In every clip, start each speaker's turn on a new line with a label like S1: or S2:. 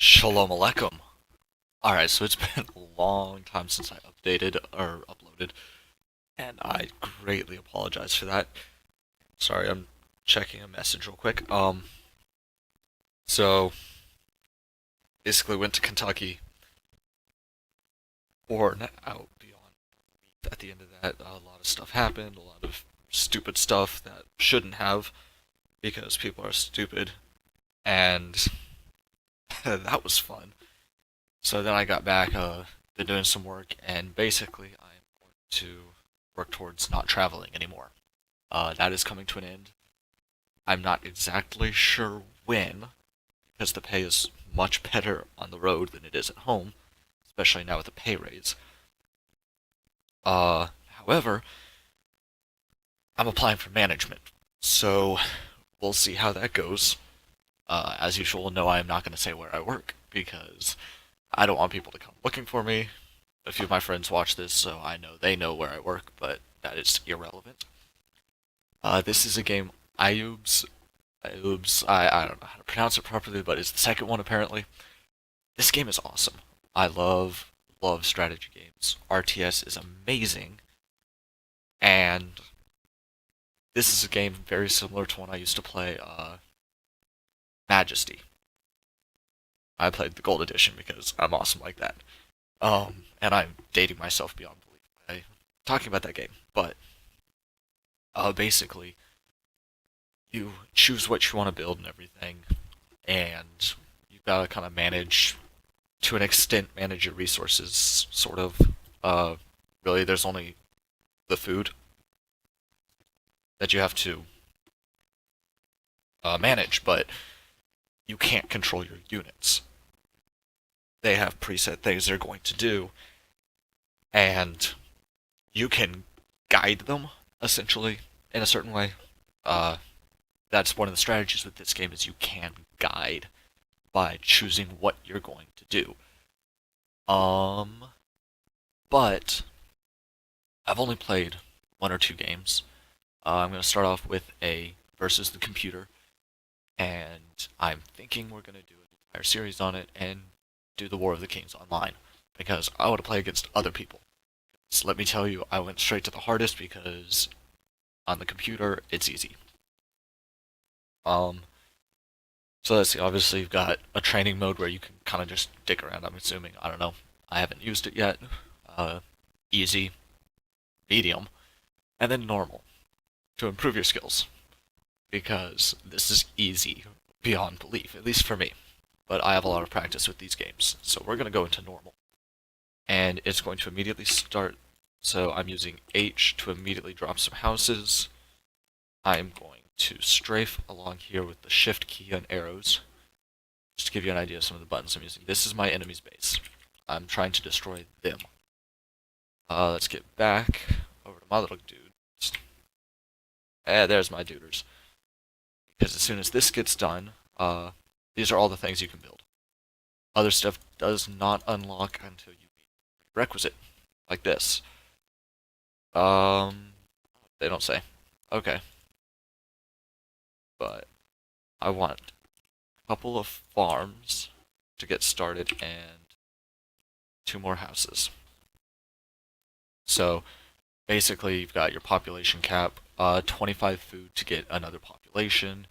S1: Shalom Aleichem. Alright, so it's been a long time since I updated or uploaded, and I greatly apologize for that. Sorry, I'm checking a message real quick. So basically went to Kentucky, born out beyond belief. At the end of that, a lot of stuff happened, a lot of stupid stuff that shouldn't have, because people are stupid, and that was fun. So then I got back, been doing some work, and basically I'm going to work towards not traveling anymore. That is coming to an end. I'm not exactly sure when, because the pay is much better on the road than it is at home, especially now with the pay raise. However, I'm applying for management, so we'll see how that goes. As usual, no, I am not going to say where I work because I don't want people to come looking for me. A few of my friends watch this, so I know they know where I work, but that is irrelevant. This is a game Iubes. I don't know how to pronounce it properly, but it's the second one apparently. This game is awesome. I love strategy games. RTS is amazing, and this is a game very similar to one I used to play, Majesty. I played the Gold Edition because I'm awesome like that. And I'm dating myself beyond belief by talking about that game. But basically, you choose what you want to build and everything, and you've got to kind of manage, to an extent, manage your resources. Sort of. Uh, really, there's only the food that you have to manage, but you can't control your units. They have preset things they're going to do, and you can guide them essentially in a certain way. Uh, that's one of the strategies with this game is you can guide by choosing what you're going to do. Um, but I've only played one or two games. I'm going to start off with a versus the computer, and I'm thinking we're going to do an entire series on it and do the War of the Kings online because I want to play against other people. So let me tell you, I went straight to the hardest because on the computer it's easy. Um, so let's see. Obviously, you've got a training mode where you can kind of just dick around. I'm assuming. I don't know. I haven't used it yet. Uh, Easy, medium, and then normal to improve your skills because this is easy beyond belief, at least for me. But I have a lot of practice with these games, so we're going to go into normal. And it's going to immediately start, so I'm using H to immediately drop some houses. I'm going to strafe along here with the shift key and arrows, just to give you an idea of some of the buttons I'm using. This is my enemy's base. I'm trying to destroy them. Let's get back over to my little dudes. There's my duders. Because as soon as this gets done, these are all the things you can build. Other stuff does not unlock until you meet a requisite, like this. They don't say. Okay. But I want a couple of farms to get started and two more houses. So basically, you've got your population cap, 25 food to get another population.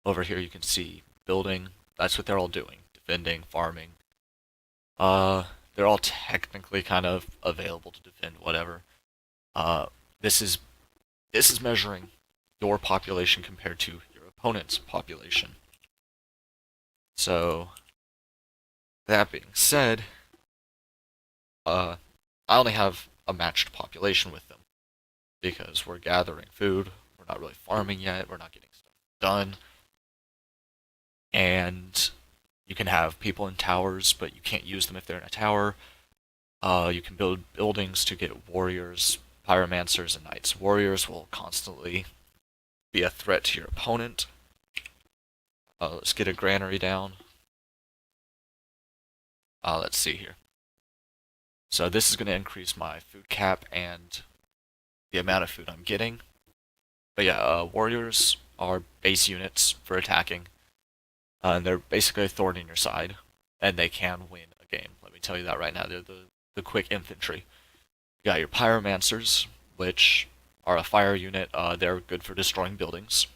S1: Over here, you can see building. That's what they're all doing: defending, farming. Uh, they're all technically kind of available to defend whatever. Uh, this is this is measuring your population compared to your opponent's population. So that being said, I only have a matched population with them because we're gathering food. We're not really farming yet. We're not getting stuff done. And you can have people in towers, but you can't use them if they're in a tower. You can build buildings to get warriors, pyromancers, and knights. Warriors will constantly be a threat to your opponent. Let's get a granary down. Let's see here. So this is going to increase my food cap and the amount of food I'm getting. But yeah, warriors are base units for attacking. And they're basically a thorn in your side. and they can win a game. Let me tell you that right now. They're the quick infantry. You got your pyromancers, which are a fire unit. They're good for destroying buildings.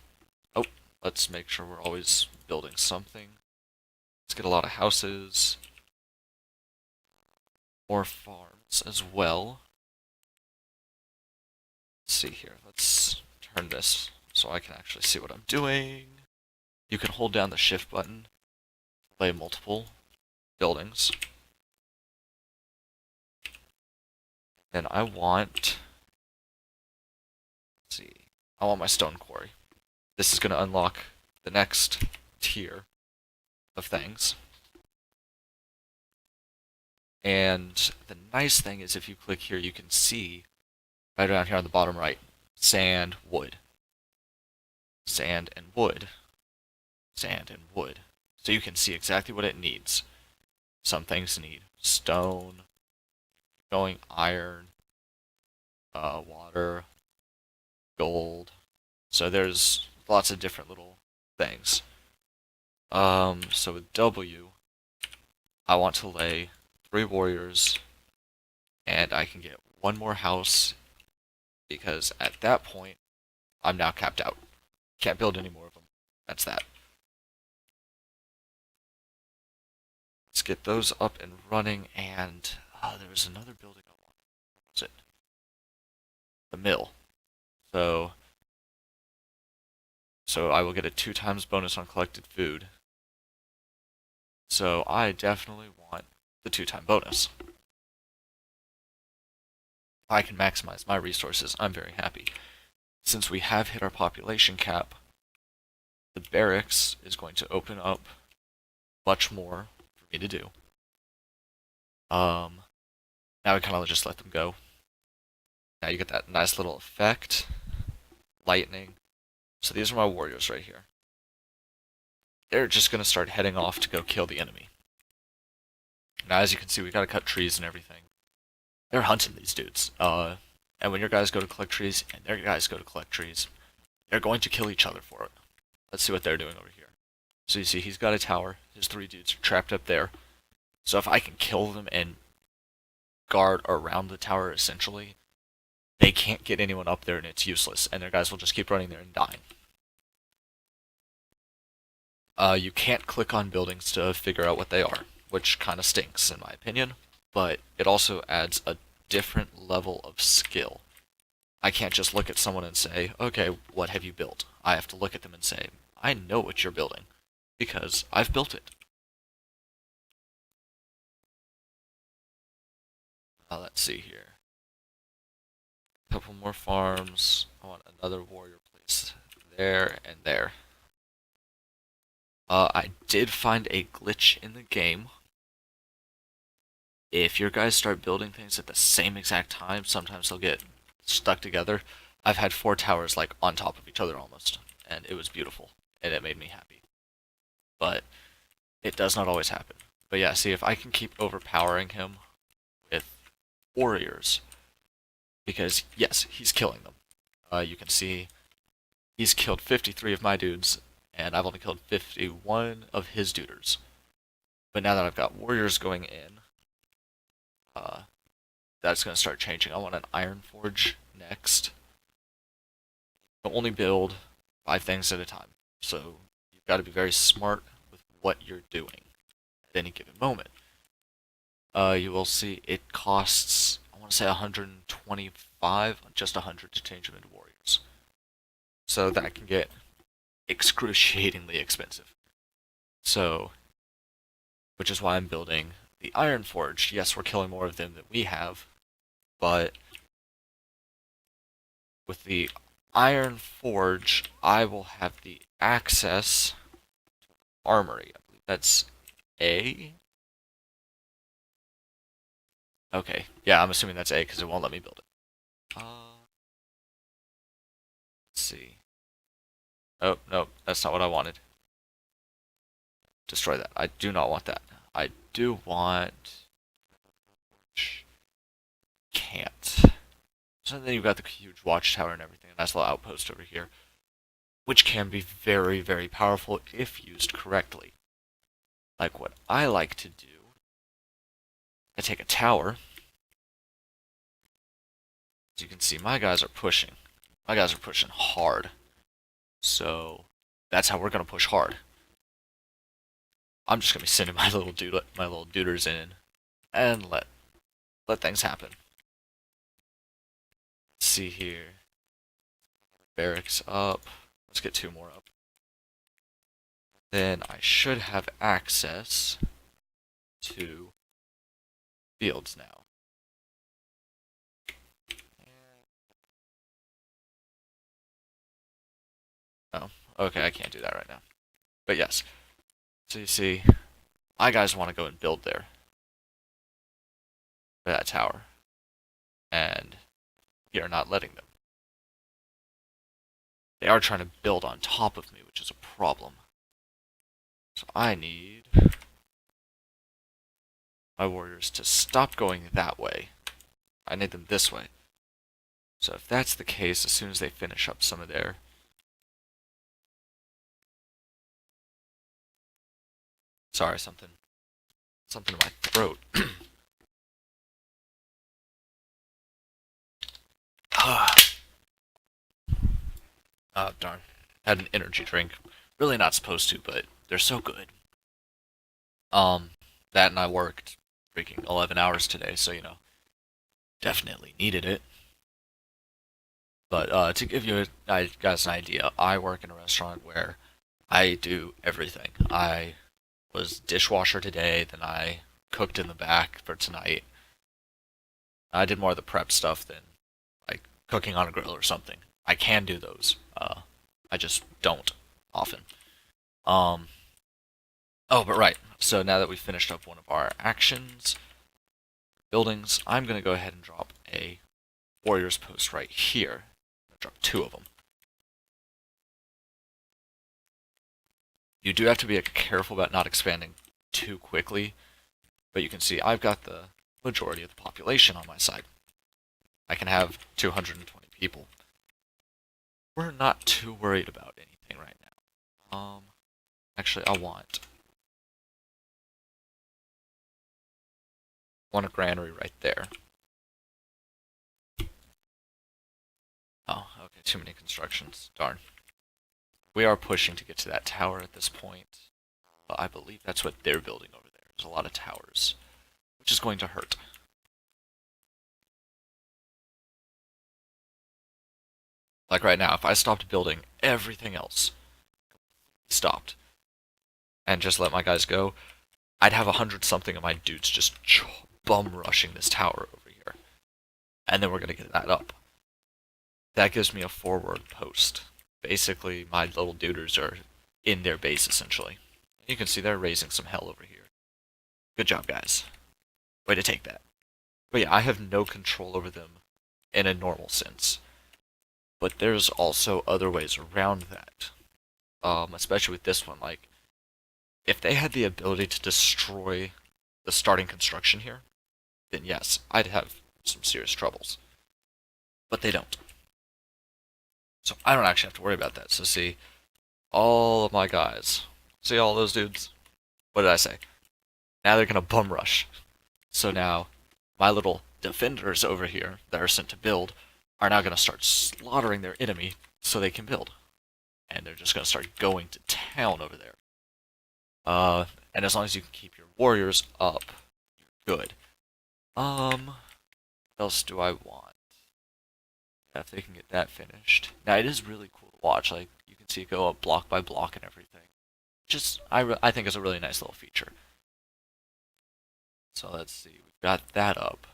S1: Oh, let's make sure we're always building something. Let's get a lot of houses. More farms as well. Let's see here. Let's turn this so I can actually see what I'm doing. You can hold down the shift button, lay multiple buildings. Then I want, let's see, I want my stone quarry. This is going to unlock the next tier of things. And the nice thing is if you click here, you can see right around here on the bottom right, sand, wood. Sand and wood. Sand and wood. So you can see exactly what it needs. Some things need stone, going iron, water, gold. So there's lots of different little things. So with W, I want to lay 3 warriors, and I can get 1 more house, because at that point, I'm now capped out. Can't build any more of them. That's that. Let's get those up and running, and there was another building I wanted. What was it? The mill. So I will get a 2 times bonus on collected food. So I definitely want the 2-time bonus. If I can maximize my resources, I'm very happy. Since we have hit our population cap, the barracks is going to open up much more for me to do. Now we kind of just let them go. Now you get that nice little effect. Lightning. So these are my warriors right here. They're just going to start heading off to go kill the enemy. Now as you can see, we got to cut trees and everything. They're hunting these dudes. And when your guys go to collect trees, and their guys go to collect trees, they're going to kill each other for it. Let's see what they're doing over here. So you see, he's got a tower. His 3 dudes are trapped up there. So if I can kill them and guard around the tower, essentially, they can't get anyone up there and it's useless. And their guys will just keep running there and dying. You can't click on buildings to figure out what they are, which kind of stinks in my opinion. But it also adds a different level of skill. I can't just look at someone and say, okay, what have you built? I have to look at them and say, I know what you're building, because I've built it. Let's see here. A couple more farms. I want another warrior place there and there. I did find a glitch in the game. If your guys start building things at the same exact time, sometimes they'll get stuck together. I've had 4 towers like on top of each other almost, and it was beautiful, and it made me happy. But it does not always happen. But yeah, see, if I can keep overpowering him with warriors, because yes, he's killing them. You can see he's killed 53 of my dudes, and I've only killed 51 of his duders. But now that I've got warriors going in, that's going to start changing. I want an iron forge next. You'll only build 5 things at a time, so you've got to be very smart with what you're doing at any given moment. You will see it costs, I want to say 125, just 100 to change them into warriors. So that can get excruciatingly expensive. So, which is why I'm building the Iron Forge. Yes, we're killing more of them than we have, but with the Iron Forge, I will have the access to armory. I believe that's A. Okay, yeah, I'm assuming that's A because it won't let me build it. Let's see. Oh, no, that's not what I wanted. Destroy that. I do not want that. I do want... Can't. So then you've got the huge watchtower and everything, a nice little outpost over here, which can be very, very powerful if used correctly. like what I like to do, I take a tower. As you can see, my guys are pushing. My guys are pushing hard. So that's how we're gonna push hard. I'm just gonna be sending my little duders in and let things happen. Let's see here. Barracks up. Let's get 2 more up. Then I should have access to fields now. Oh, okay, I can't do that right now. But yes. So you see, my guys want to go and build there. For that tower. And we are not letting them. They are trying to build on top of me, which is a problem. So I need my warriors to stop going that way. I need them this way. So if that's the case, as soon as they finish up some of their... Sorry, something in my throat. Oh, darn. Had an energy drink. Really not supposed to, but they're so good. That and I worked freaking 11 hours today, so, definitely needed it. But to give you guys an idea, I work in a restaurant where I do everything. I was dishwasher today, then I cooked in the back for tonight. I did more of the prep stuff than like cooking on a grill or something. I can do those. I just don't often. Um. Oh, but right. So now that we've finished up one of our actions, buildings, I'm gonna go ahead and drop a warrior's post right here. I'm gonna drop 2 of them. You do have to be careful about not expanding too quickly, but you can see I've got the majority of the population on my side. I can have 220 people. We're not too worried about anything right now. Actually, I want a granary right there. Oh, okay, too many constructions. Darn. We are pushing to get to that tower at this point. I believe that's what they're building over there. There's a lot of towers, which is going to hurt. Like right now, if I stopped building everything else, stopped, and just let my guys go, I'd have 100-something of my dudes just bum rushing this tower over here. And then we're going to get that up. That gives me a forward post. Basically, my little duders are in their base, essentially. You can see they're raising some hell over here. Good job, guys. Way to take that. But yeah, I have no control over them in a normal sense. But there's also other ways around that. Especially with this one, like, if they had the ability to destroy the starting construction here, then yes, I'd have some serious troubles. But they don't. So I don't actually have to worry about that. So see, all of my guys, see all those dudes? What did I say? Now they're gonna bum rush. So now, my little defenders over here that are sent to build are now gonna start slaughtering their enemy so they can build. And they're just gonna start going to town over there. And as long as you can keep your warriors up, you're good. What else do I want? Yeah, if they can get that finished. Now it is really cool to watch. Like you can see it go up block by block and everything. Just I think it's a really nice little feature. So let's see, we've got that up.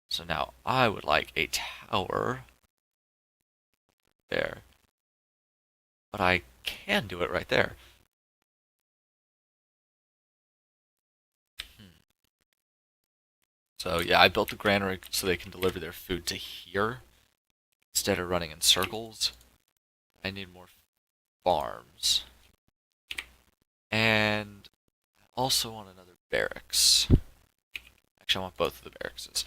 S1: So now I would like a tower there, but I can do it right there. So yeah, I built the granary so they can deliver their food to here instead of running in circles. I need more farms. And I also want another barracks. Actually, I want both of the barracks.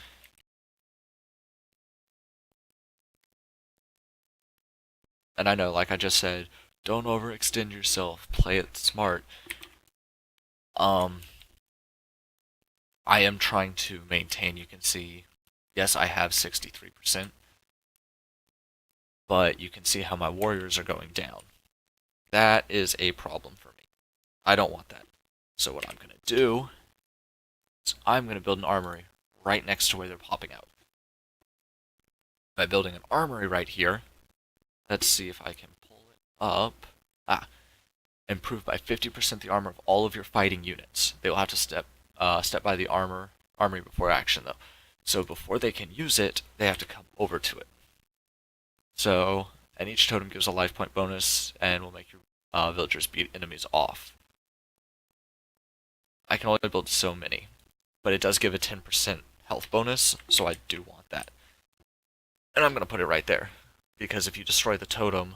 S1: And I know, like I just said, don't overextend yourself. Play it smart. Um, I am trying to maintain, you can see, yes, I have 63%, but you can see how my warriors are going down. That is a problem for me. I don't want that. So what I'm going to do is I'm going to build an armory right next to where they're popping out. By building an armory right here, let's see if I can pull it up. Improve by 50% the armor of all of your fighting units. They will have to step by the armory before action though. So before they can use it, they have to come over to it. So, and each totem gives a life point bonus and will make your villagers beat enemies off. I can only build so many, but it does give a 10% health bonus, so I do want that. And I'm going to put it right there, because if you destroy the totem,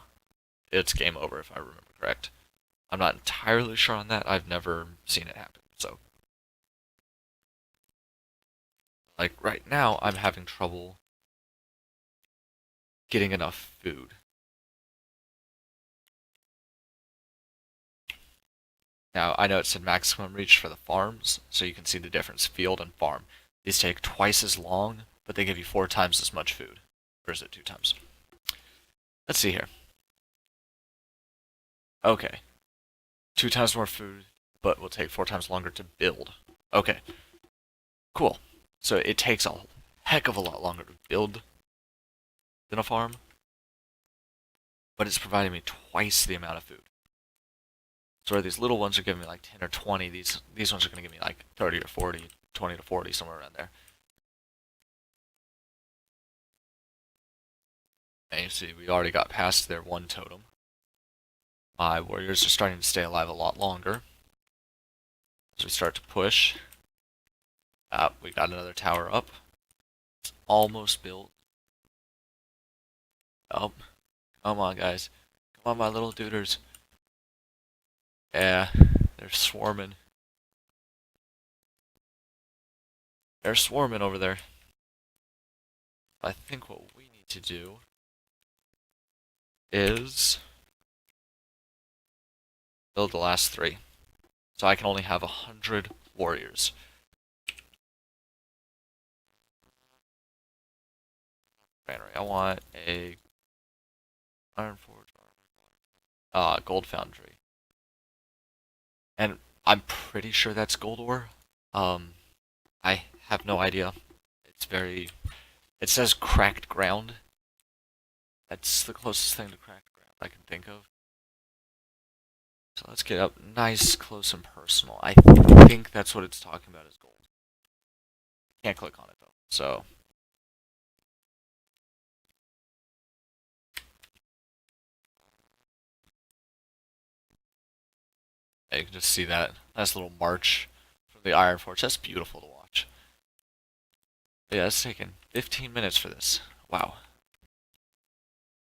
S1: it's game over if I remember correct. I'm not entirely sure on that. I've never seen it happen. So, like right now, I'm having trouble getting enough food. Now, I know it said maximum reach for the farms, so you can see the difference, field and farm. These take twice as long, but they give you 4 times as much food. Or is it 2 times? Let's see here. Okay. 2 times more food, but will take 4 times longer to build. Okay. Cool. So it takes a heck of a lot longer to build than a farm, but it's providing me twice the amount of food. So where these little ones are giving me like 10 or 20, these ones are going to give me like 30 or 40, 20 to 40, somewhere around there. And you see, we already got past their 1 totem. My warriors are starting to stay alive a lot longer. As we start to push. We got another tower up. It's almost built. Oh, come on, guys. Come on, my little duders. Yeah, they're swarming. They're swarming over there. I think what we need to do is build the last 3. So I can only have 100 warriors. I want a iron forge, gold foundry. And I'm pretty sure that's gold ore. I have no idea. It's very... It says cracked ground. That's the closest thing to cracked ground I can think of. So let's get up nice, close, and personal. I think that's what it's talking about is gold. Can't click on it though. So you can just see that nice little march from the Iron Forge. That's beautiful to watch. But yeah, it's taken 15 minutes for this. Wow.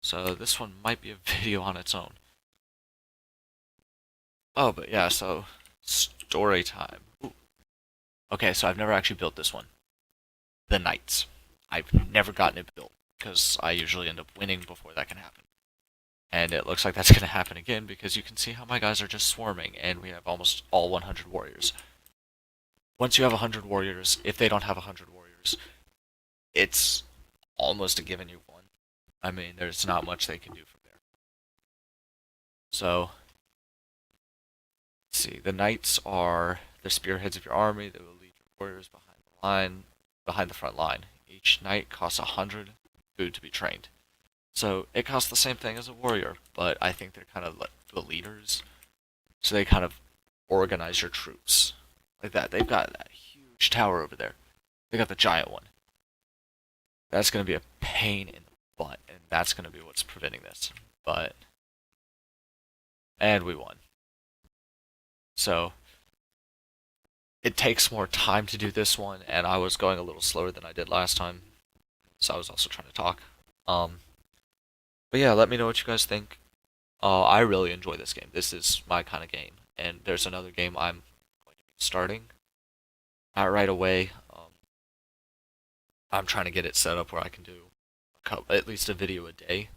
S1: So this one might be a video on its own. Oh, but yeah, so story time. Ooh. Okay, so I've never actually built this one. The Knights. I've never gotten it built because I usually end up winning before that can happen. And it looks like that's going to happen again because you can see how my guys are just swarming and we have almost all 100 warriors. Once you have 100 warriors, if they don't have 100 warriors, it's almost a given you won. I mean, there's not much they can do from there. So, let's see. The knights are the spearheads of your army. They will lead your warriors behind the front line. Each knight costs 100 food to be trained. So it costs the same thing as a warrior, but I think they're kind of like the leaders. So they kind of organize your troops like that. They've got that huge tower over there. They got the giant one. That's going to be a pain in the butt, and that's going to be what's preventing this. But and we won. So it takes more time to do this one, and I was going a little slower than I did last time. So I was also trying to talk. But yeah, let me know what you guys think. I really enjoy this game. This is my kind of game. And there's another game I'm going to be starting. Not right away. I'm trying to get it set up where I can do at least a video a day.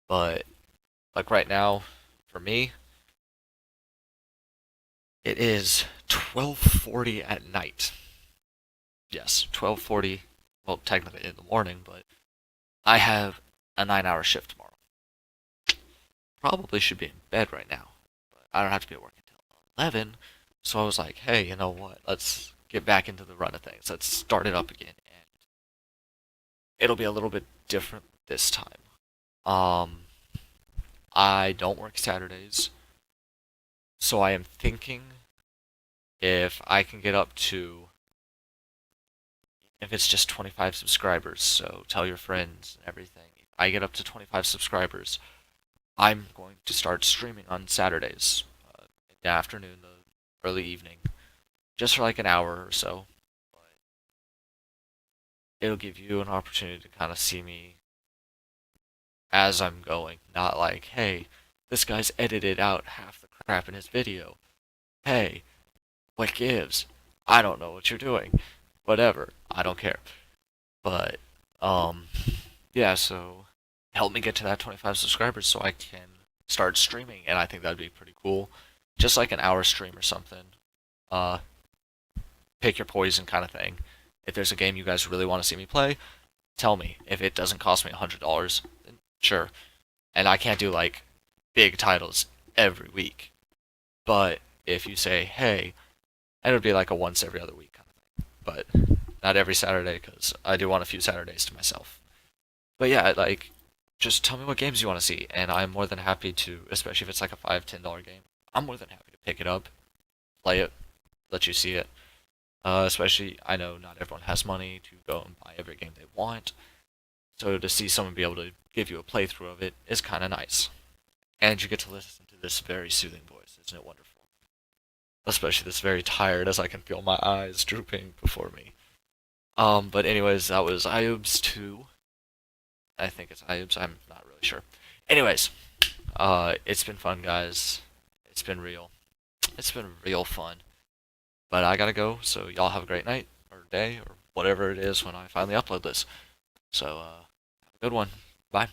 S1: But like right now, for me, It is 12:40 at night. Yes, 12:40. Well, technically in the morning, but I have a 9-hour shift tomorrow. Probably should be in bed right now, but I don't have to be at work until 11. So I was like, hey, you know what? Let's get back into the run of things. Let's start it up again, and it'll be a little bit different this time. Um, I don't work Saturdays, so I am thinking if I can get up to, if it's just 25 subscribers, so tell your friends and everything. If I get up to 25 subscribers, I'm going to start streaming on Saturdays, in the afternoon, the early evening, just for like an hour or so. But it'll give you an opportunity to kind of see me as I'm going, not like, hey, this guy's edited out half the crap in his video. Hey, what gives? I don't know what you're doing. Whatever, I don't care. But, um, yeah, so help me get to that 25 subscribers so I can start streaming, and I think that'd be pretty cool. Just like an hour stream or something. Uh, Pick your poison kind of thing. If there's a game you guys really want to see me play, tell me. If it doesn't cost me $100, then sure. And I can't do like big titles every week. But if you say, hey, and it would be like a once every other week kind of thing. But not every Saturday because I do want a few Saturdays to myself. But yeah, like just tell me what games you want to see, and I'm more than happy to, especially if it's like a $5, $10 game. I'm more than happy to pick it up, play it, let you see it. Especially, I know not everyone has money to go and buy every game they want, so to see someone be able to give you a playthrough of it is kind of nice. And you get to listen to this very soothing voice, isn't it wonderful? Especially this very tired, as I can feel my eyes drooping before me. But anyways, that was Iubes 2. I think it's Iubes, I'm not really sure. Anyways, it's been fun, guys. It's been real. It's been real fun. But I gotta go, so y'all have a great night, or day, or whatever it is when I finally upload this. So, have a good one. Bye.